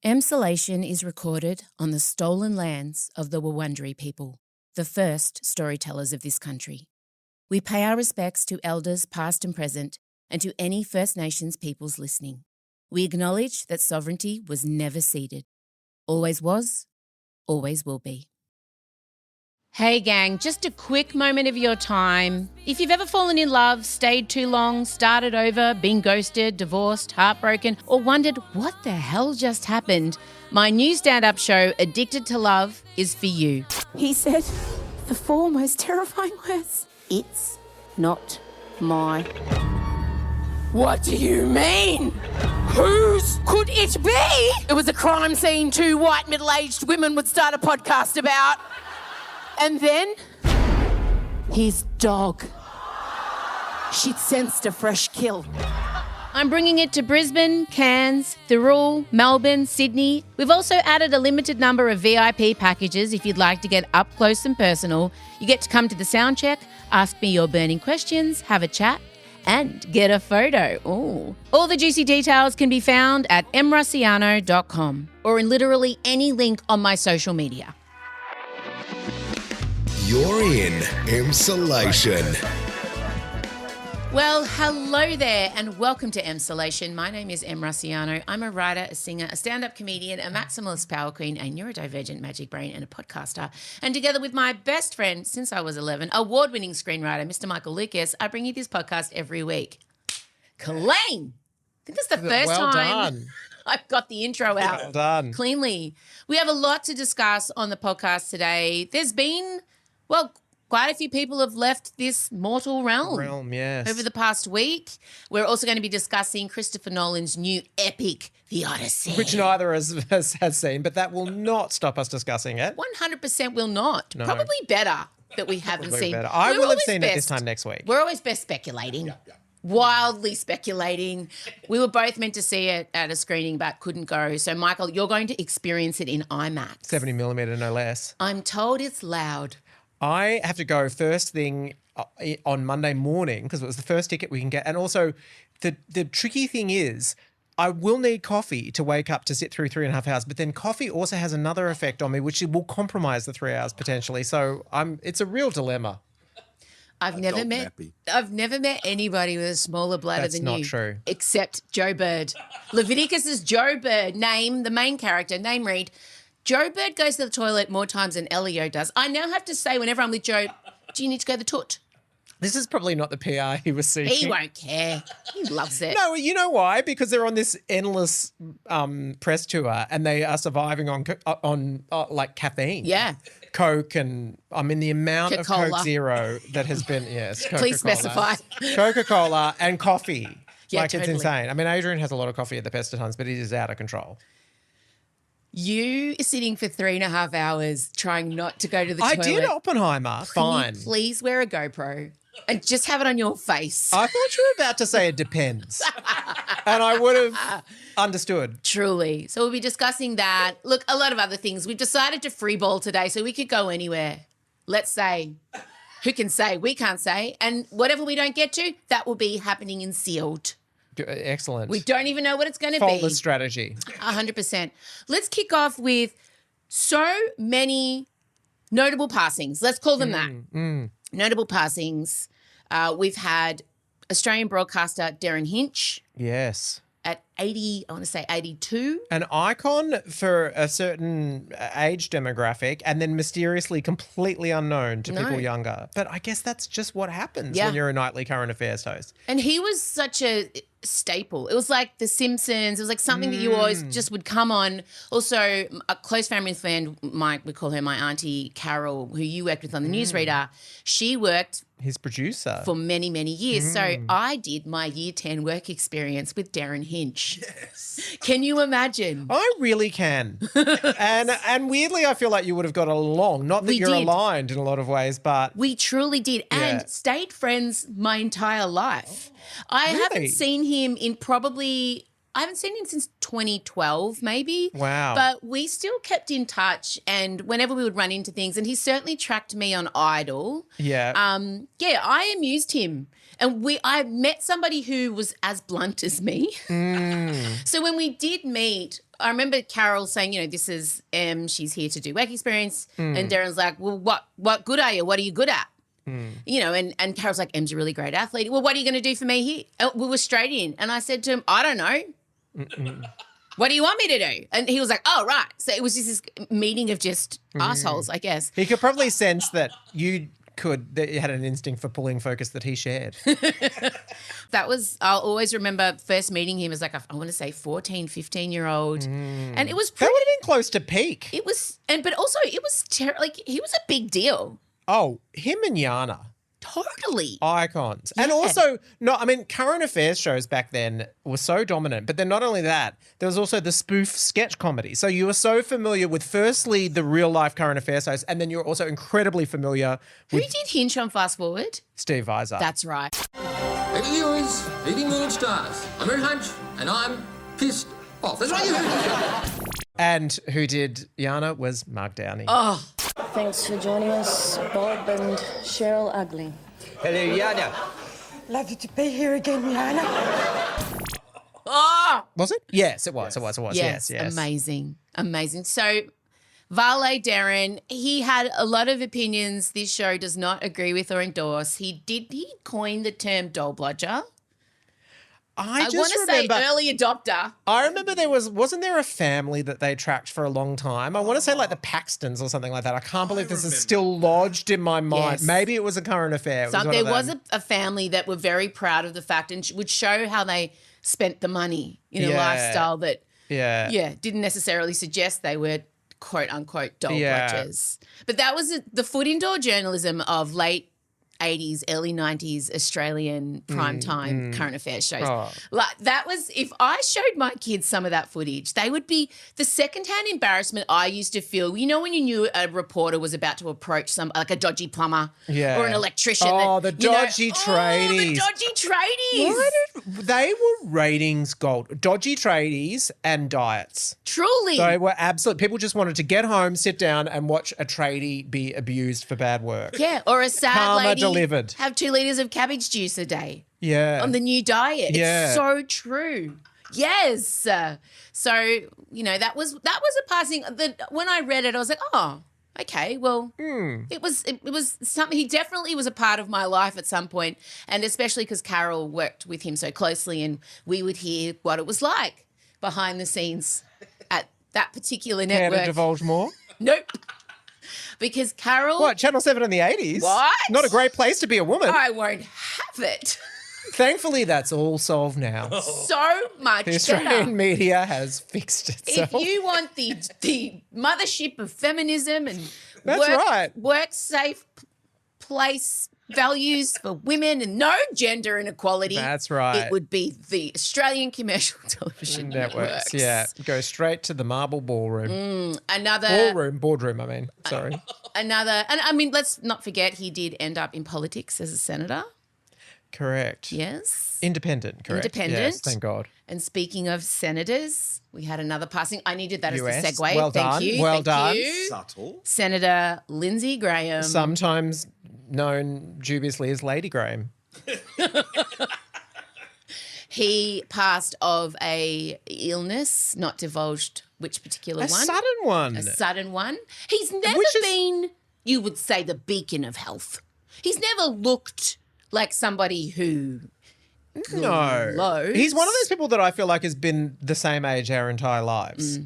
Emsolation is recorded on the stolen lands of the Wurundjeri people, the first storytellers of this country. We pay our respects to elders past and present and to any First Nations peoples listening. We acknowledge that sovereignty was never ceded. Always was, always will be. Hey gang, just a quick moment of your time. If you've ever fallen in love, stayed too long, started over, been ghosted, divorced, heartbroken, or wondered what the hell just happened, my new stand-up show, Addicted to Love, is for you. He said the four most terrifying words. It's not my... What do you mean? Whose could it be? It was a crime scene two white middle-aged women would start a podcast about. And then, his dog. She'd sensed a fresh kill. I'm bringing it to Brisbane, Cairns, Thirroul, Melbourne, Sydney. We've also added a limited number of VIP packages if you'd like to get up close and personal. You get to come to the sound check, ask me your burning questions, have a chat, and get a photo. Ooh. All the juicy details can be found at mrussiano.com or in literally any link on my social media. You're in Emsolation. Well, hello there and welcome to Emsolation. My name is Em Russiano. I'm a writer, a singer, a stand-up comedian, a maximalist power queen, a neurodivergent magic brain and a podcaster. And together with my best friend since I was 11, award-winning screenwriter, Mr. Michael Lucas, I bring you this podcast every week. Clang! I think that's the first well time done. I've got the intro out Well done. cleanly. We have a lot to discuss on the podcast today. There's been... Well, quite a few people have left this mortal realm. Yes. Over the past week. We're also going to be discussing Christopher Nolan's new epic, The Odyssey. Which neither has seen, but that will not stop us discussing it. 100% will not. No. Probably better that we haven't seen. Better. I We're will have always seen it this best- time next week. We're always best speculating. Wildly speculating. We were both meant to see it at a screening but couldn't go. So, Michael, you're going to experience it in IMAX. 70mm, no less. I'm told it's loud. I have to go first thing on Monday morning because it was the first ticket we can get. And also, the tricky thing is I will need coffee to wake up to sit through 3.5 hours. But then coffee also has another effect on me, which will compromise the 3 hours potentially. So it's a real dilemma. I've never met anybody with a smaller bladder That's than not you. true. Except Joe Bird. Leviticus's Joe Bird, name, the main character, name read, Joe Bird goes to the toilet more times than Elio does. I now have to say whenever I'm with Joe, do you need to go to the toot? This is probably not the PR he was seeking. He won't care. He loves it. No, you know why? Because they're on this endless press tour and they are surviving on like caffeine. Yeah. Coke and the amount of Coca-Cola. Coke Zero that has been, yes. Coca-Cola. Please specify. Coca-Cola and coffee. Yeah, It's totally. insane. I mean, Adrian has a lot of coffee at the best of times, but it is out of control. You sitting for 3.5 hours trying not to go to the I toilet. did Oppenheimer. Fine. Can you please wear a GoPro and just have it on your face? I thought you were about to say it depends. And I would have understood. Truly. So we'll be discussing that. Look, a lot of other things. We've decided to freeball today, so we could go anywhere. Let's say. Who can say? We can't say. And whatever we don't get to, that will be happening in sealed. Excellent. We don't even know what it's going to be. Faultless strategy. 100%. Let's kick off with so many notable passings. Let's call them that. Notable passings. We've had Australian broadcaster Derryn Hinch Yes. at 80, I want to say 82. An icon for a certain age demographic and then mysteriously completely unknown to people younger. But I guess that's just what happens when you're a nightly current affairs host. And he was such a staple. It was like The Simpsons. It was like something that you always just would come on. Also, a close family friend, we call her my auntie Carol, who you worked with on the newsreader. She worked His producer. for many, many years. So I did my year 10 work experience with Derryn Hinch. Yes. Can you imagine? I really can. and weirdly, I feel like you would have got along. Not that We you're did. aligned in a lot of ways, but We truly did. And Yeah. stayed friends my entire life. I Really? haven't seen him in probably I haven't seen him since 2012, maybe. Wow. But we still kept in touch, and whenever we would run into things, and he certainly tracked me on Idol. Yeah. I amused him. And I met somebody who was as blunt as me. So when we did meet, I remember Carol saying, this is Em, she's here to do work experience. And Derryn's like, well, what good are you? What are you good at? And Carol's like, Em's a really great athlete. Well, what are you going to do for me here? We were straight in. And I said to him, I don't know. What do you want me to do? And he was like, oh, right. So it was just this meeting of just assholes, I guess. He could probably sense that you had an instinct for pulling focus that he shared. I'll always remember first meeting him as like, I want to say 14, 15-year-old. And it was pretty. That would have been close to peak. It was, but also it was he was a big deal. Oh, him and Yana. Totally. Icons. Yeah. And also, current affairs shows back then were so dominant. But then not only that, there was also the spoof sketch comedy. So you were so familiar with, firstly, the real-life current affairs shows, and then you're also incredibly familiar with... Who did Hinch on Fast Forward? Steve Weiser. That's right. Hey viewers, leading world stars. I'm Derryn Hinch, and I'm pissed off. That's right, you heard me. And who did Yana was Mark Downey. Oh. Thanks for joining us, Bob and Cheryl Ugly. Hello, Yana. Lovely to be here again, Yana. Oh. Was it? Yes, it was. It was. Yes. Amazing. So Valet Derryn, he had a lot of opinions this show does not agree with or endorse. He coined the term doll bludger. I want to say early adopter. I remember wasn't there a family that they tracked for a long time? I want to say like the Paxtons or something like that. I can't believe this is still lodged in my mind. Yes. Maybe it was a current affair. There was a family that were very proud of the fact and would show how they spent the money in a lifestyle that didn't necessarily suggest they were quote unquote doll bludgers. But that was the foot indoor journalism of late 80s, early 90s Australian primetime current affairs shows. Oh. Like that was, if I showed my kids some of that footage, they would be the secondhand embarrassment I used to feel. You know when you knew a reporter was about to approach like a dodgy plumber or an electrician. The dodgy tradies. The dodgy tradies. They were ratings gold. Dodgy tradies and diets. Truly. They were absolute. People just wanted to get home, sit down and watch a tradie be abused for bad work. Yeah, or a sad Karma lady delivered. Have 2 liters of cabbage juice a day. Yeah. On the new diet. Yeah. It's so true. Yes. So, that was a passing that when I read it, I was like, oh, okay, well, it was something. He definitely was a part of my life at some point, and especially because Carol worked with him so closely, and we would hear what it was like behind the scenes at that particular network. Care to divulge more? Nope. Because Carol... What, Channel 7 in the 80s? What? Not a great place to be a woman. I won't have it. Thankfully, that's all solved now. So much The Australian better. media has fixed itself. If you want the mothership of feminism and That's work safe place values for women and no gender inequality. That's right. It would be the Australian Commercial Television Networks. Yeah, go straight to the marble ballroom. Boardroom, I mean. Sorry. And I mean, let's not forget he did end up in politics as a senator. Correct. Yes. Independent, correct. Independent. Yes, thank God. And speaking of senators, we had another passing. I needed that US. as the segue. Well Thank done. you. Well Thank done. you. Subtle. Senator Lindsey Graham. Sometimes known dubiously as Lady Graham. He passed of a illness, not divulged which particular A one. sudden one. A sudden one. He's never been, you would say, the beacon of health. He's never looked like somebody who No. glows. He's one of those people that I feel like has been the same age our entire lives.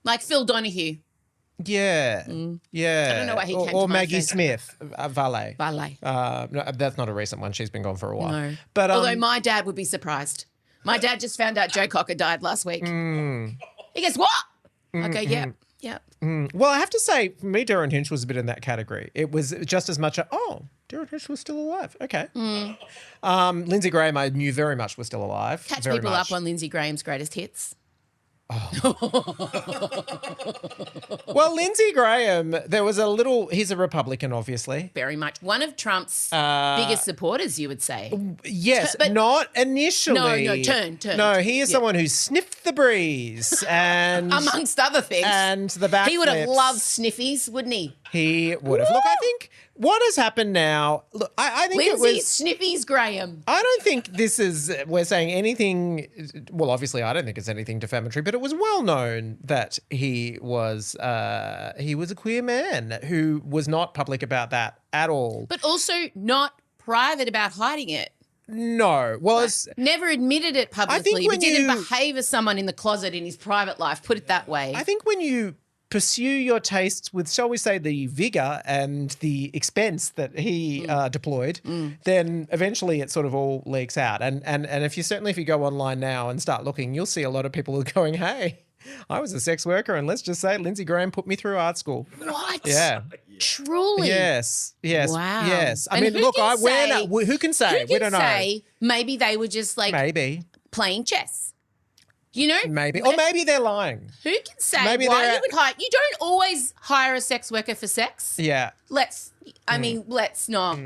Like Phil Donahue. Yeah. Yeah. I don't know why he came to Or my Maggie face. Smith, Valet. Ballet. No, that's not a recent one. She's been gone for a while. No. But, although my dad would be surprised. My dad just found out Joe Cocker died last week. He goes, what? Okay, yeah. Well, I have to say, for me, Derryn Hinch was a bit in that category. It was just as much Derryn Hinch was still alive. Okay. Lindsey Graham, I knew very much was still alive. Catch very people much. up on Lindsey Graham's greatest hits. Well, Lindsey Graham, there was a little. He's a Republican, obviously. Very much. One of Trump's biggest supporters, you would say. Yes, But- not initially. No, turn. No, he is someone who sniffed the breeze and Amongst other things. and the backflips. He would have loved sniffies, wouldn't he? He would have. Look, I think what has happened now. Look, I think Lindsay it was. Sniffies Graham. I don't think this is. We're saying anything. Well, obviously, I don't think it's anything defamatory, but it was well known that he was a queer man who was not public about that at all. But also not private about hiding it. No, was Never admitted it publicly, when but didn't you- behave as someone in the closet in his private life, put it that way. I think when you pursue your tastes with, shall we say, the vigor and the expense that he deployed, then eventually it sort of all leaks out. And if you go online now and start looking, you'll see a lot of people going, hey, I was a sex worker, and let's just say Lindsey Graham put me through art school. What? Yeah. Truly? Yes. Wow. Yes. I And mean, who look, can say- who can say? Who We can don't say maybe they were just like Maybe. playing chess? You know? Maybe. Or maybe they're lying. Who can say Maybe why they're- you would hire? You don't always hire a sex worker for sex. Yeah. Let's not.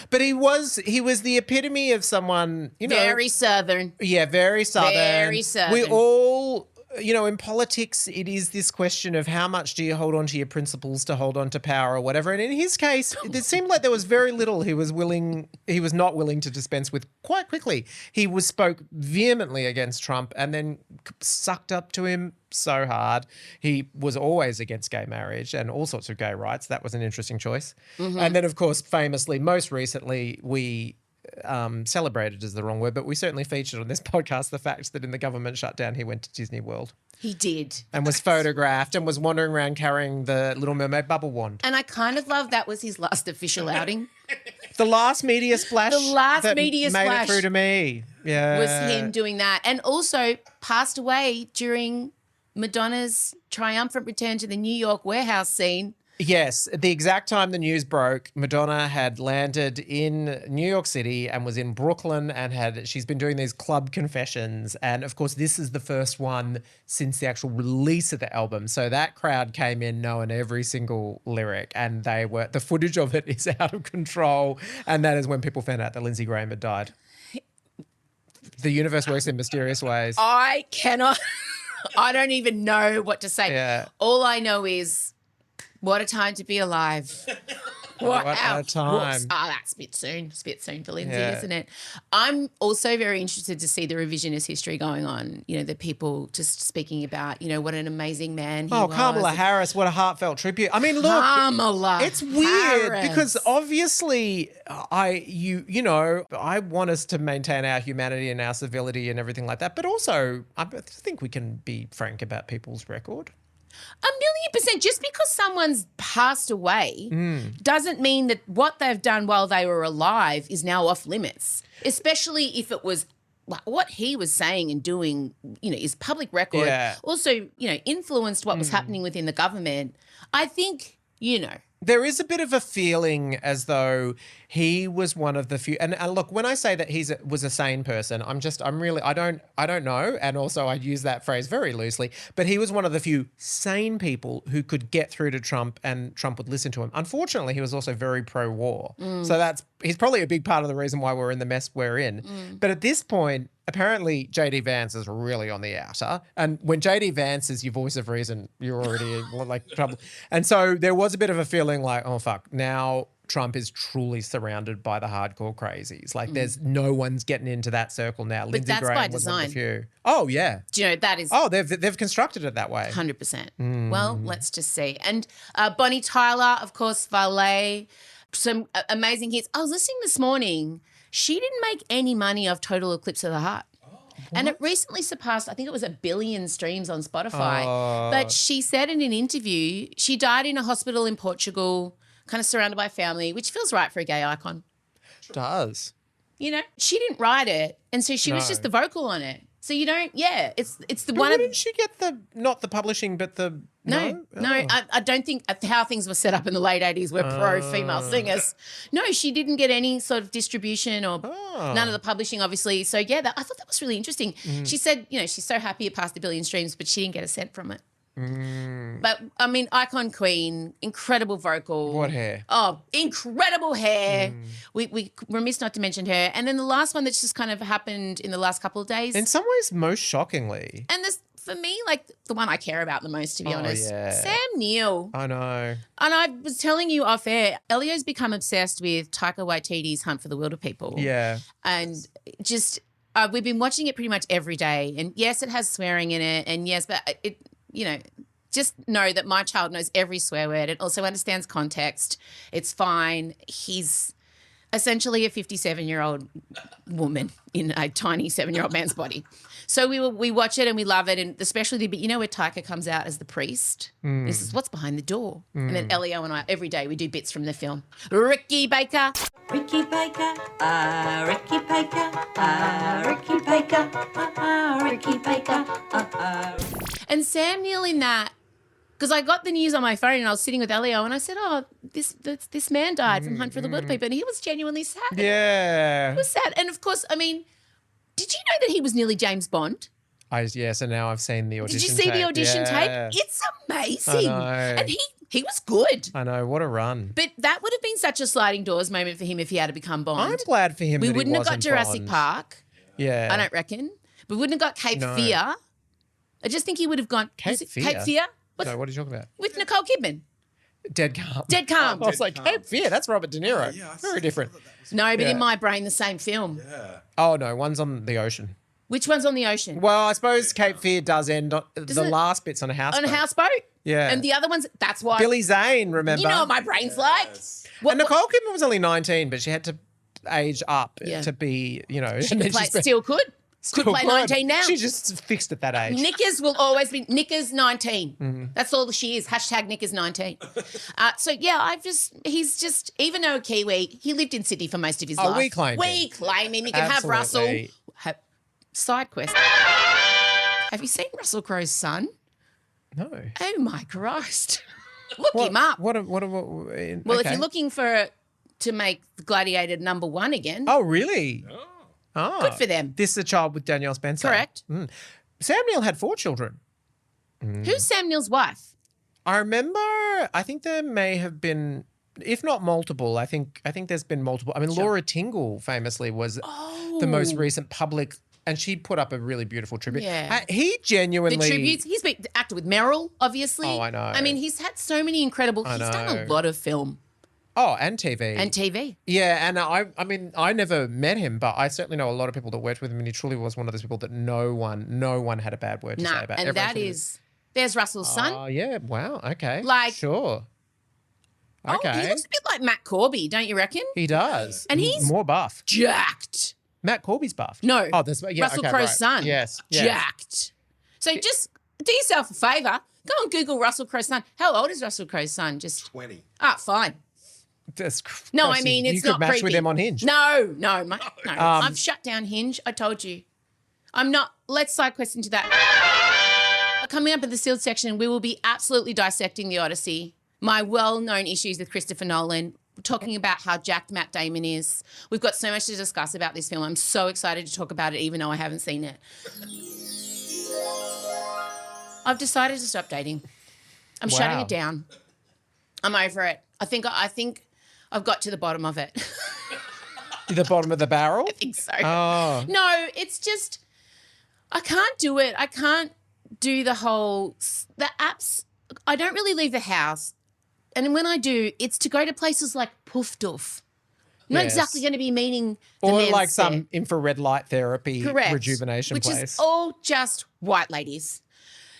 But he was the epitome of someone, Very southern. Yeah, very southern. Very southern. We all, in politics, it is this question of how much do you hold on to your principles to hold on to power or whatever. And in his case, it seemed like there was very little he was not willing to dispense with quite quickly. He spoke vehemently against Trump and then sucked up to him so hard. He was always against gay marriage and all sorts of gay rights. That was an interesting choice. And then, of course, famously, most recently, we celebrated is the wrong word, but we certainly featured on this podcast the fact that in the government shutdown, he went to Disney World He did. and was photographed and was wandering around carrying the Little Mermaid bubble wand. And I kind of love that was his last official outing. The last media splash The last that media made splash it through to me. Yeah. was him doing that. And also passed away during Madonna's triumphant return to the New York warehouse scene. Yes, at the exact time the news broke, Madonna had landed in New York City and was in Brooklyn and she's been doing these club confessions. And of course, this is the first one since the actual release of the album. So that crowd came in knowing every single lyric, and the footage of it is out of control. And that is when people found out that Lindsey Graham had died. The universe works in mysterious ways. I cannot, I don't even know what to say. Yeah. All I know is, what a time to be alive. What a time. Whoops. That's a bit soon. It's a bit soon for Lindsay, Yeah. isn't it? I'm also very interested to see the revisionist history going on. The people just speaking about, what an amazing man he was. Kamala Harris, what a heartfelt tribute. I mean, look, Kamala it's weird Harris. because obviously I want us to maintain our humanity and our civility and everything like that. But also, I think we can be frank about people's record. 1,000,000%. Just because someone's passed away doesn't mean that what they've done while they were alive is now off limits, especially if it was what he was saying and doing, is public record. Yeah. Also, influenced what was happening within the government. I think, There is a bit of a feeling as though he was one of the few. And look, when I say that was a sane person, I don't know. And also I use that phrase very loosely, but he was one of the few sane people who could get through to Trump and Trump would listen to him. Unfortunately, he was also very pro-war. So he's probably a big part of the reason why we're in the mess we're in. But at this point, apparently JD Vance is really on the outer. And when JD Vance is your voice of reason, you're already in trouble. And so there was a bit of a feeling like, oh, fuck, now Trump is truly surrounded by the hardcore crazies. There's no one's getting into that circle now. But Lindsey that's Graham by was one of the design. few. Oh, yeah. Do you know, that is... Oh, they've constructed it that way. 100%. Well, let's just see. And Bonnie Tyler, of course, Valet, some amazing hits. I was listening this morning. She didn't make any money off Total Eclipse of the Heart. And it recently surpassed, I think it was 1 billion streams on Spotify. But she said in an interview, she died in a hospital in Portugal, kind of surrounded by family, which feels right for a gay icon. It does. She didn't write it. And so she was just the vocal on it. So you don't, it's the But one of, wouldn't she get not the publishing, but the... no, Oh. I don't think how things were set up in the late 80s were pro-female singers. No, she didn't get any sort of distribution or none of the publishing, obviously. So, yeah, I thought that was really interesting. She said, she's so happy it passed 1 billion streams, but she didn't get a cent from it. But, I mean, icon queen, incredible vocal. What hair? Oh, incredible hair. We remiss not to mention her. And then the last one that's just kind of happened in the last couple of days. In some ways, most shockingly. And this, for me, like the one I care about the most, to be honest, yeah. Sam Neill. I know. And I was telling you off air, Elio's become obsessed with Taika Waititi's Hunt for the Wilderpeople. Yeah. And just, we've been watching it pretty much every day. And yes, it has swearing in it. And yes, but it, just know that my child knows every swear word. It also understands context. It's fine. He's essentially a 57-year-old woman in a tiny 7-year-old man's body. So we watch it and we love it, and especially the bit, where Taika comes out as the priest. This is what's behind the door. And then Elio and I, every day, we do bits from the film. Ricky Baker. Ricky Baker, Ricky Baker, Ricky Baker, Ricky Baker, And Sam Neill in that, because I got the news on my phone and I was sitting with Elio and I said, this man died from Hunt for the Wilderpeople, and he was genuinely sad. Yeah. He was sad. And of course, I mean, did you know that he was nearly James Bond? So now I've seen the audition Did you see tape. the audition Yeah. tape? It's amazing. I know. And he was good. I know, what a run. But that would have been such a sliding doors moment for him if he had to become Bond. I'm glad for him We that he wouldn't have got wasn't Jurassic Bond. Park, Yeah. I don't reckon. We wouldn't have got Cape No. Fear. I just think he would have gone Cape Fear? Cape Fear? No, what are you talking about? With Nicole Kidman. Dead Calm. Dead Calm. I was like, Cape Fear, that's Robert De Niro. Very different. No, but Yeah. in my brain, the same film. Oh, no, one's on the ocean. Which one's on the ocean? Well, I suppose Cape Fear does end on the it? last bit's on a houseboat. On a houseboat? Yeah. And the other ones, that's why. Billy Zane, remember? You know what my brain's like. And Nicole Kidman was only 19, but she had to age up to be, She and could then play, she's been- still could. Could still play good. 19 now. She just fixed at that age. Knickers will always be Knickers 19. Mm-hmm. That's all she is. Hashtag Knickers 19. So yeah, he's just, even though a Kiwi, he lived in Sydney for most of his life. we claim him. We claim him. He can have Absolutely. Russell. Side quest. Have you seen Russell Crowe's son? No. Oh my Christ. Look him up. Well, Well, if you're looking to make Gladiator #1 again, Oh, really? Oh. good for them. This is a child with Danielle Spencer. Correct. Sam Neill had 4 children. Who's Sam Neill's wife? I remember, I think there may have been, if not multiple, I think there's been multiple. I mean, Laura Tingle famously was the most recent public, and she put up a really beautiful tribute. Yeah. He genuinely... The tributes. He's been acted with Meryl, obviously. Oh, I know. I mean, he's had so many incredible. He's done a know. lot of film Oh, and TV. and TV. Yeah, and I mean, I never met him, but I certainly know a lot of people that worked with him, and he truly was one of those people that no one had a bad word to say about. And Everyone that treated is, there's Russell's son. Oh, yeah. Wow. Okay. Like- Sure. Okay. Oh, he looks a bit like Matt Corby, don't you reckon? He does. And he's- more buff. Jacked. Matt Corby's buff. No. Oh, that's Russell okay, Crowe's right. son. Yes. Yeah. Jacked. So just do yourself a favour. Go and Google Russell Crowe's son. How old is Russell Crowe's son? Just 20. Ah, fine. That's No, Christ, I mean, you it's could not match creepy. with them on Hinge. No. I've shut down Hinge. I told you. I'm not. Let's side quest into that. Coming up in the sealed section, we will be absolutely dissecting the Odyssey, my well-known issues with Christopher Nolan, talking about how jacked Matt Damon is. We've got so much to discuss about this film. I'm so excited to talk about it, even though I haven't seen it. I've decided to stop dating. I'm shutting Wow. it down. I'm over it. I think I've got to the bottom of it. The bottom of the barrel? I think so. Oh. No, it's just, I can't do it. I can't do the apps. I don't really leave the house. And when I do, it's to go to places like Poof Doof. I'm not Yes. exactly going to be meeting the Or men's like some there. infrared light therapy Correct. rejuvenation Which place. is all just white ladies.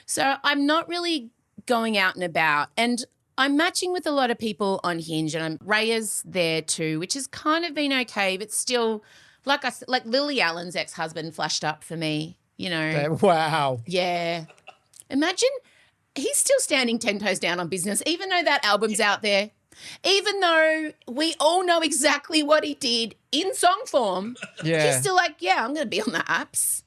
So I'm not really going out and about. And I'm matching with a lot of people on Hinge, and Raya's there too, which has kind of been okay, but still, like Lily Allen's ex-husband flashed up for me, you know. Wow. Yeah. Imagine he's still standing 10 toes down on business, even though that album's out there, even though we all know exactly what he did in song form. Yeah. He's still like, yeah, I'm going to be on the apps.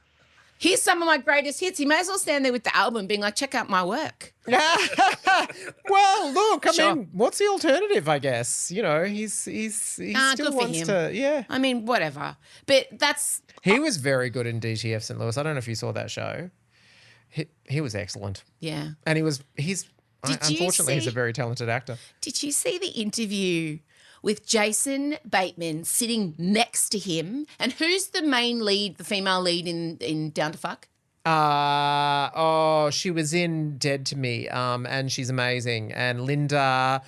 here's some of my greatest hits. He may as well stand there with the album being like, check out my work. Well, look, I mean, Sure. what's the alternative, I guess? You know, he still good for wants him. to, yeah. I mean, whatever. But that's, He was very good in DTF St. Louis. I don't know if you saw that show. He was excellent. yeah. And he's Did you unfortunately he's see- a very talented actor. Did you see the interview with Jason Bateman sitting next to him? And who's the main lead, the female lead in Down to Fuck? She was in Dead to Me, and she's amazing. And Linda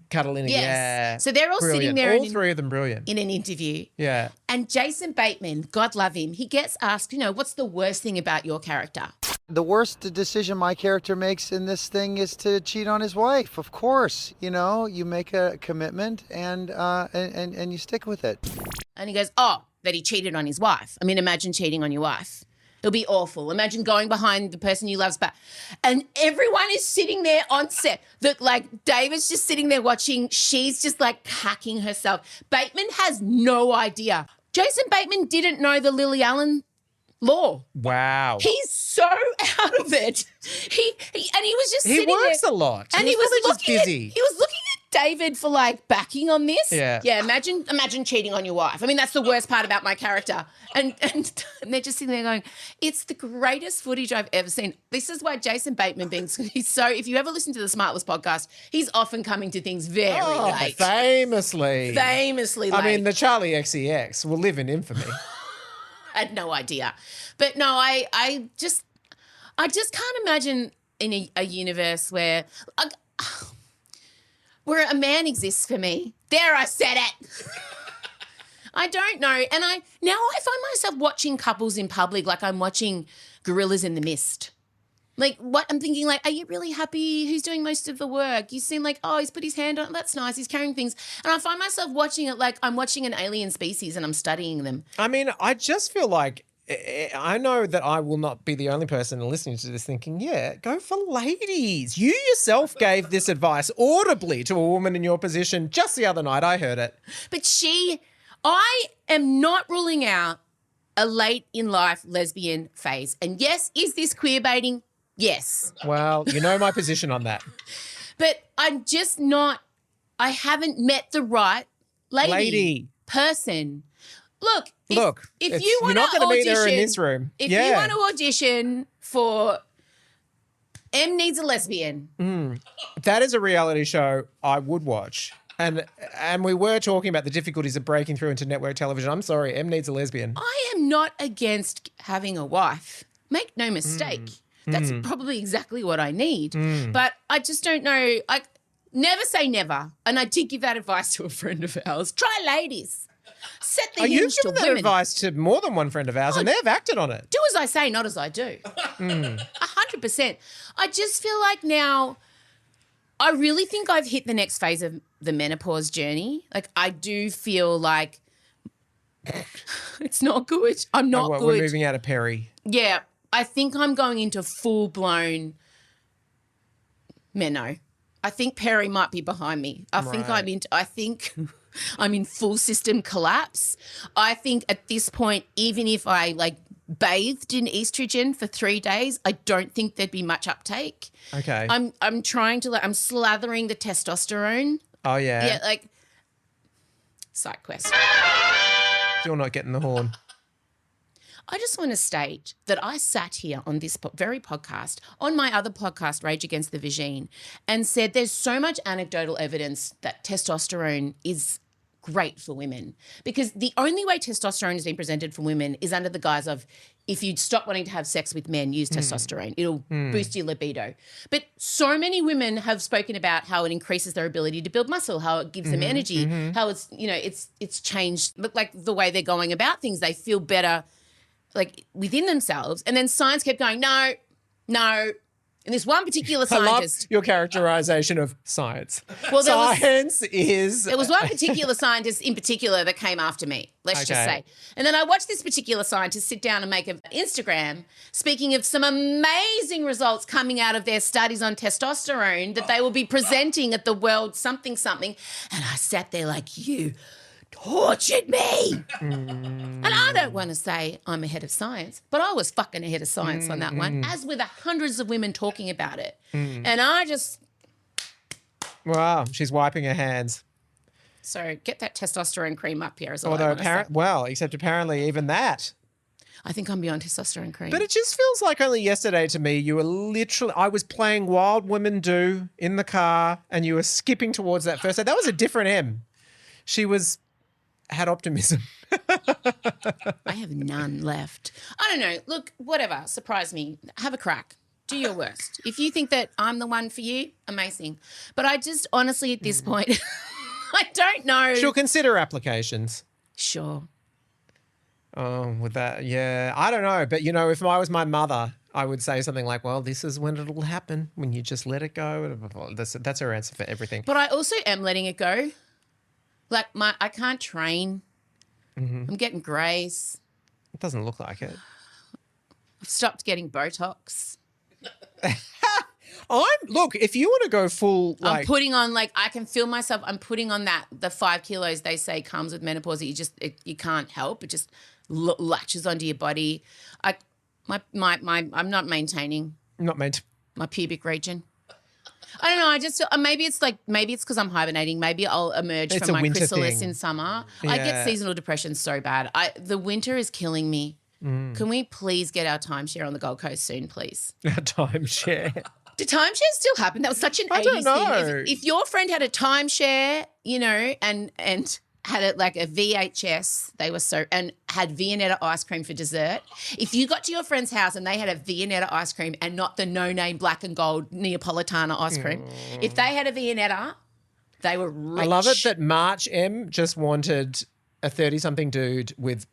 Catalina, Yes. yeah. So they're all sitting Brilliant. there All three of them brilliant. in an interview. Yeah. And Jason Bateman, God love him, he gets asked, what's the worst thing about your character? The worst decision my character makes in this thing is to cheat on his wife. Of course, you make a commitment and you stick with it. And he goes, that he cheated on his wife. I mean, imagine cheating on your wife. It'll be awful. Imagine going behind the person you love's back. And everyone is sitting there on set. David's just sitting there watching. She's just hacking herself. Bateman has no idea. Jason Bateman didn't know the Lily Allen law. Wow. He's so out of it. He was just He sitting works there. a lot. And He's he was probably just looking busy. He was looking at David for backing on this. Yeah. Yeah, imagine cheating on your wife. I mean, that's the worst part about my character. And they're just sitting there going, it's the greatest footage I've ever seen. This is why Jason Bateman he's so, if you ever listen to the Smartless podcast, he's often coming to things very late. Famously. Famously late. I mean, the Charlie XCX will live in infamy. I had no idea. But no, I just can't imagine in a universe where a man exists for me. There, I said it. I don't know. And I find myself watching couples in public like I'm watching Gorillas in the Mist. What I'm thinking, are you really happy? Who's doing most of the work? You seem he's put his hand on, that's nice, he's carrying things. And I find myself watching it like I'm watching an alien species and I'm studying them. I mean, I just feel like I know that I will not be the only person listening to this thinking, yeah, go for ladies. You yourself gave this advice audibly to a woman in your position just the other night. I heard it. But I am not ruling out a late in life lesbian phase. And yes, is this queer baiting? Yes. Well, you know my position on that. But I'm just not, I haven't met the right lady. Person. Look, if you want you're not to going to be audition, there in this room. If you want to audition for M Needs a Lesbian. That is a reality show I would watch. And we were talking about the difficulties of breaking through into network television. I'm sorry, M Needs a Lesbian. I am not against having a wife. Make no mistake. That's probably exactly what I need. But I just don't know. Never say never. And I did give that advice to a friend of ours. Try ladies. Set the You've hinge to given that women. advice to more than one friend of ours, and they've acted on it. Do as I say, not as I do. 100%. I just feel like now I really think I've hit the next phase of the menopause journey. I do feel like it's not good. I'm not good. We're moving out of Perry. Yeah. I think I'm going into full-blown meno. I think Perry might be behind me. I think I'm in full system collapse. I think at this point, even if I bathed in estrogen for 3 days, I don't think there'd be much uptake. Okay. I'm trying to I'm slathering the testosterone. Oh, yeah. Yeah, side quest. Still not getting the horn. I just want to state that I sat here on this very podcast, on my other podcast, Rage Against the Vagine, and said there's so much anecdotal evidence that testosterone is great for women, because the only way testosterone has been presented for women is under the guise of, if you stop wanting to have sex with men, use testosterone. It'll boost your libido. But so many women have spoken about how it increases their ability to build muscle, how it gives them energy, how it's, it's changed the way they're going about things. They feel better within themselves. And then science kept going, no. And this one particular scientist. I love your characterization of science. Well, science is. There was one particular scientist in particular that came after me, let's just say. And then I watched this particular scientist sit down and make an Instagram speaking of some amazing results coming out of their studies on testosterone that they will be presenting at the World something. And I sat there like, you tortured me. And I don't want to say I'm ahead of science, but I was fucking ahead of science on that one, as were the hundreds of women talking about it. And I just... Wow, she's wiping her hands. So get that testosterone cream up here. Is all Although, I wanna say. except apparently even that. I think I'm beyond testosterone cream. But it just feels like only yesterday to me you were literally... I was playing Wild Women Do in the car and you were skipping towards that first. That was a different M. She had optimism. I have none left. I don't know. Look, whatever. Surprise me. Have a crack. Do your worst. If you think that I'm the one for you, amazing. But I just honestly at this point, I don't know. She'll consider applications. Sure. Oh, with that, yeah. I don't know. But, if I was my mother, I would say something like, well, this is when it'll happen, when you just let it go. That's her answer for everything. But I also am letting it go. Like, I can't train. I'm getting greys. It doesn't look like it. I've stopped getting Botox. Look, if you want to go full, I'm putting on, I can feel myself, I'm putting on the 5 kilos they say comes with menopause that you can't help. It just latches onto your body. I'm not maintaining. My pubic region. I don't know. I just feel maybe it's because I'm hibernating. Maybe I'll emerge from my chrysalis in summer. Yeah. I get seasonal depression so bad. The winter is killing me. Can we please get our timeshare on the Gold Coast soon, please? Our timeshare. Do timeshares still happen? That was such an 80s don't know. thing. If your friend had a timeshare, and had it like a VHS, and had Viennetta ice cream for dessert. If you got to your friend's house and they had a Viennetta ice cream and not the no-name black and gold Neapolitana ice cream, if they had a Viennetta, they were rich. I love it that March M just wanted a 30-something dude with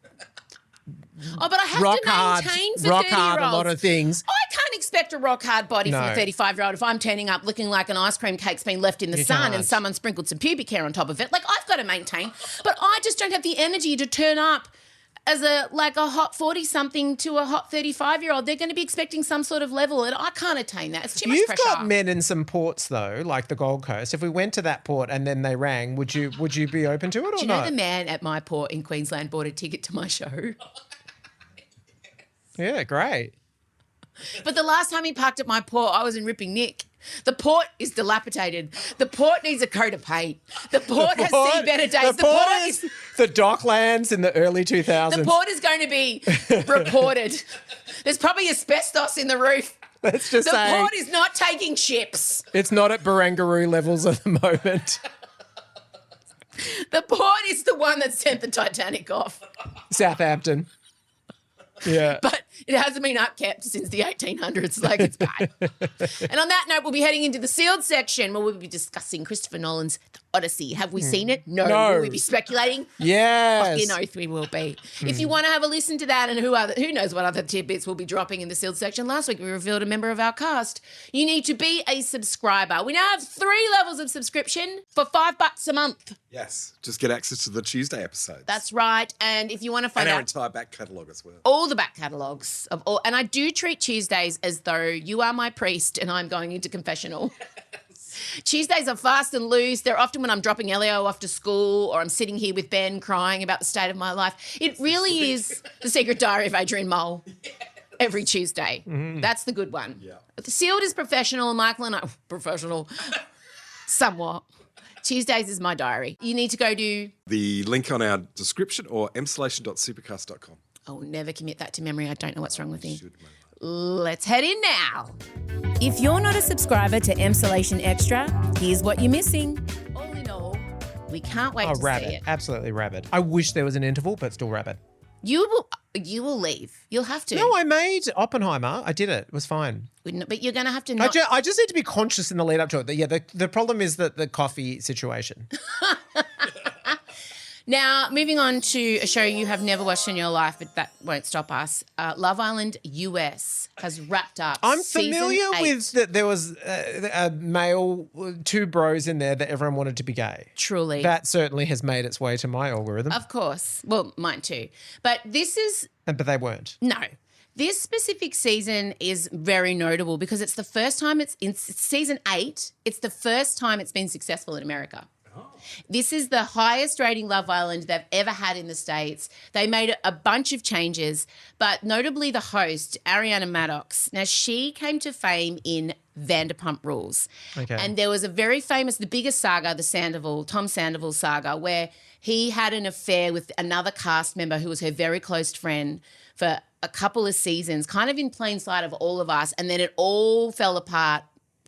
but I have to maintain for 30-year-olds. A lot of things. I can't expect a rock hard body from a 35-year-old if I'm turning up looking like an ice cream cake's been left in the sun and someone sprinkled some pubic hair on top of it. I've got to maintain. But I just don't have the energy to turn up as a hot 40-something to a hot 35-year-old. They're going to be expecting some sort of level, and I can't attain that. It's too much pressure. You've got men in some ports, though, like the Gold Coast. If we went to that port and then they rang, would you be open to it or not? Do you know the man at my port in Queensland bought a ticket to my show? Yeah, great. But the last time he parked at my port, I was in Ripping Nick. The port is dilapidated. The port needs a coat of paint. The port has seen better days. The port is the Docklands in the early 2000s. The port is going to be reported. There's probably asbestos in the roof. Let's just say the port is not taking ships. It's not at Barangaroo levels at the moment. The port is the one that sent the Titanic off. Southampton. Yeah. But it hasn't been upkept since the 1800s. It's bad. And on that note, we'll be heading into the sealed section where we'll be discussing Christopher Nolan's The Odyssey. Have we seen it? No. Will we be speculating? Yes. Fucking oath we will be. If you want to have a listen to that and who knows what other tidbits we'll be dropping in the sealed section. Last week we revealed a member of our cast. You need to be a subscriber. We now have 3 levels of subscription for $5 a month. Yes. Just get access to the Tuesday episodes. That's right. And if you want to find out... And our entire back catalogue as well. All the back catalogues of all... And I do treat Tuesdays as though you are my priest and I'm going into confessional. Tuesdays are fast and loose. They're often when I'm dropping Elio off to school or I'm sitting here with Ben crying about the state of my life. It really is the Secret Diary of Adrian Mole every Tuesday. That's the good one. Yeah. The Sealed is professional. Michael and I... Professional. Somewhat. Tuesdays is my diary. You need to go to... The link on our description or emsolation.supercast.com. I will never commit that to memory. I don't know what's wrong with me. Let's head in now. If you're not a subscriber to Emsolation Extra, here's what you're missing. All in all, we can't wait to see it. Absolutely rabid. I wish there was an interval, but still rabid. You will leave. You'll have to. No, I made Oppenheimer. I did it. It was fine. But you're going to have to not... I just need to be conscious in the lead up to it. The problem is the coffee situation. Now, moving on to a show you have never watched in your life, but that won't stop us. Love Island US has wrapped up. I'm familiar with that there was a male, 2 bros in there that everyone wanted to be gay. Truly. That certainly has made its way to my algorithm. Of course. Well, mine too. But this is... But they weren't. No. This specific season is very notable because it's the first time it's season 8. It's the first time it's been successful in America. This is the highest rating Love Island they've ever had in the States. They made a bunch of changes, but notably the host, Ariana Maddox. Now, she came to fame in Vanderpump Rules. Okay. And there was a very famous, the biggest saga, the Tom Sandoval saga, where he had an affair with another cast member who was her very close friend for a couple of seasons, kind of in plain sight of all of us, and then it all fell apart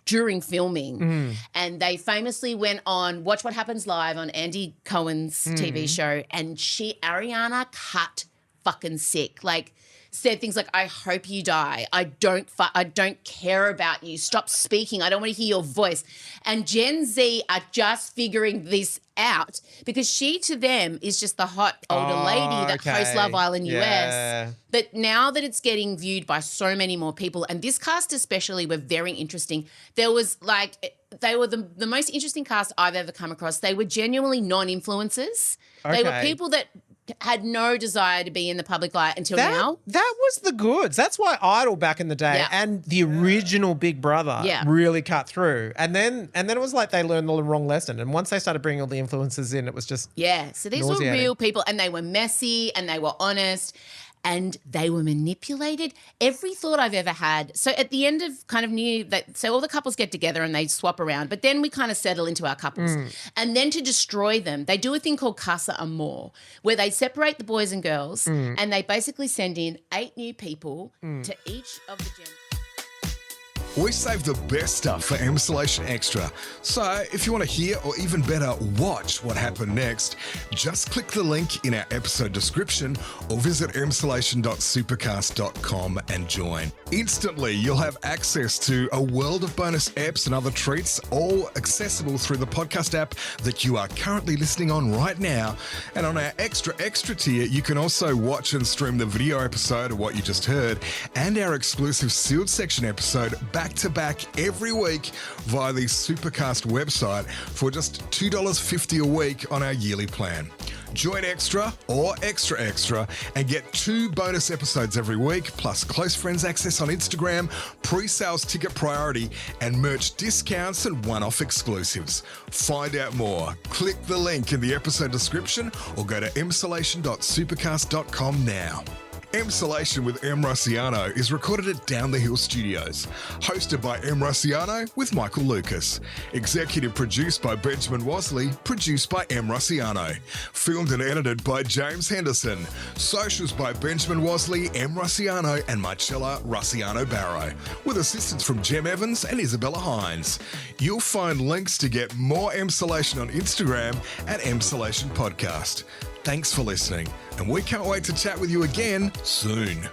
during filming. And they famously went on Watch What Happens Live on Andy Cohen's TV show, and Ariana cut fucking sick. Like, said things like, I hope you die. I don't care about you. Stop speaking. I don't want to hear your voice. And Gen Z are just figuring this out because she, to them, is just the hot older lady that hosts Love Island US. But now that it's getting viewed by so many more people, and this cast especially were very interesting. There was they were the most interesting cast I've ever come across. They were genuinely non-influencers. They were people that had no desire to be in the public light until now. That was the goods. That's why Idol back in the day and the original Big Brother really cut through. And then it was like they learned the wrong lesson. And once they started bringing all the influences in, it was just so these were real people, and they were messy and they were honest. And they were manipulated. Every thought I've ever had. So at the end of kind of so all the couples get together and they swap around, but then we kind of settle into our couples. And then to destroy them, they do a thing called Casa Amor, where they separate the boys and girls and they basically send in 8 new people to each of the genders. We saved the best stuff for Emsolation Extra. So if you want to hear or even better watch what happened next, just click the link in our episode description or visit emsolation.supercast.com and join. Instantly, you'll have access to a world of bonus eps and other treats, all accessible through the podcast app that you are currently listening on right now. And on our extra tier, you can also watch and stream the video episode of what you just heard and our exclusive sealed section episode back to back every week via the Supercast website for just $2.50 a week on our yearly plan. Join Extra or Extra and get 2 bonus episodes every week, plus close friends access on Instagram, pre-sales ticket priority, and merch discounts and one-off exclusives. Find out more. Click the link in the episode description or go to emsolation.supercast.com now. Emsolation with Em Rusciano is recorded at Down the Hill Studios. Hosted by Em Rusciano with Michael Lucas. Executive produced by Benjamin Wasley. Produced by Em Rusciano. Filmed and edited by James Henderson. Socials by Benjamin Wasley, Em Rusciano and Marcella Rusciano Barrow. With assistance from Jem Evans and Isabella Hines. You'll find links to get more Emsolation on Instagram at Emsolation Podcast. Thanks for listening, and we can't wait to chat with you again soon.